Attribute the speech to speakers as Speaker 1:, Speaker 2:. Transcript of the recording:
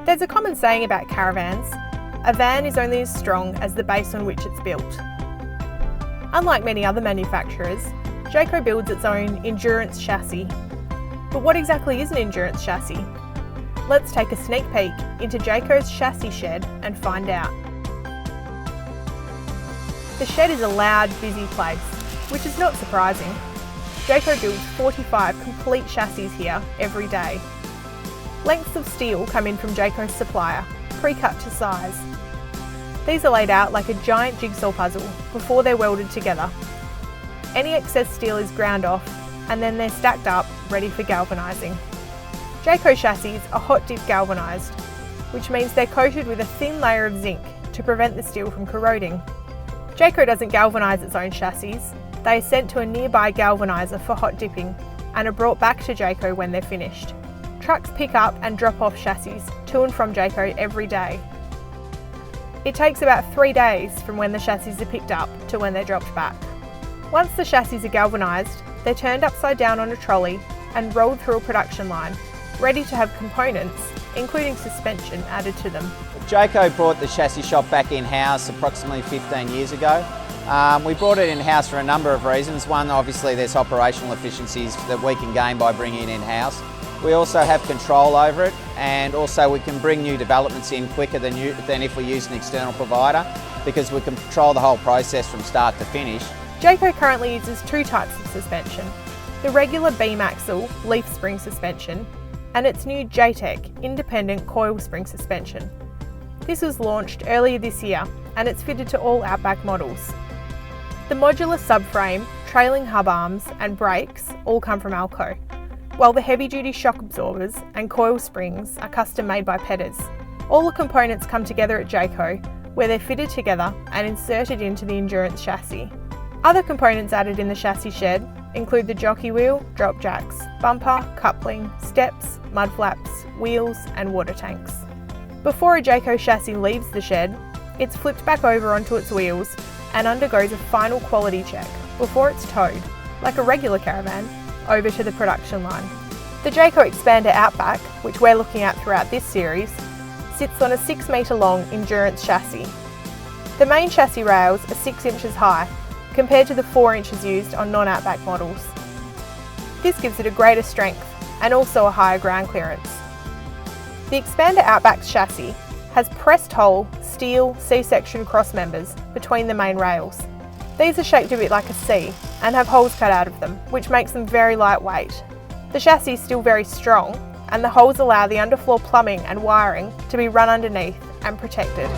Speaker 1: There's a common saying about caravans: a van is only as strong as the base on which it's built. Unlike many other manufacturers, Jayco builds its own endurance chassis. But what exactly is an endurance chassis? Let's take a sneak peek into Jayco's chassis shed and find out. The shed is a loud, busy place, which is not surprising. Jayco builds 45 complete chassis here every day. Lengths of steel come in from Jayco's supplier, pre-cut to size. These are laid out like a giant jigsaw puzzle before they're welded together. Any excess steel is ground off and then they're stacked up, ready for galvanising. Jayco chassis are hot dip galvanised, which means they're coated with a thin layer of zinc to prevent the steel from corroding. Jayco doesn't galvanise its own chassis. They are sent to a nearby galvaniser for hot dipping and are brought back to Jayco when they're finished. Trucks pick up and drop off chassis to and from Jayco every day. It takes about 3 days from when the chassis are picked up to when they're dropped back. Once the chassis are galvanised, they're turned upside down on a trolley and rolled through a production line, ready to have components, including suspension, added to them.
Speaker 2: Jayco brought the chassis shop back in-house approximately 15 years ago. We brought it in-house for a number of reasons. One, obviously there's operational efficiencies that we can gain by bringing it in-house. We also have control over it, and also we can bring new developments in quicker than if we use an external provider, because we can control the whole process from start to finish.
Speaker 1: Jayco currently uses 2 types of suspension: the regular beam axle leaf spring suspension and its new Jayco independent coil spring suspension. This was launched earlier this year and it's fitted to all Outback models. The modular subframe, trailing hub arms and brakes all come from Alco, while the heavy-duty shock absorbers and coil springs are custom made by Petters. All the components come together at Jayco, where they're fitted together and inserted into the endurance chassis. Other components added in the chassis shed include the jockey wheel, drop jacks, bumper, coupling, steps, mud flaps, wheels and water tanks. Before a Jayco chassis leaves the shed, it's flipped back over onto its wheels and undergoes a final quality check before it's towed, like a regular caravan, over to the production line. The Jayco Expander Outback, which we're looking at throughout this series, sits on a 6 metre long endurance chassis. The main chassis rails are 6 inches high, compared to the 4 inches used on non-Outback models. This gives it a greater strength and also a higher ground clearance. The Expander Outback's chassis has pressed hole steel C-section cross members between the main rails. These are shaped a bit like a C and have holes cut out of them, which makes them very lightweight. The chassis is still very strong, and the holes allow the underfloor plumbing and wiring to be run underneath and protected.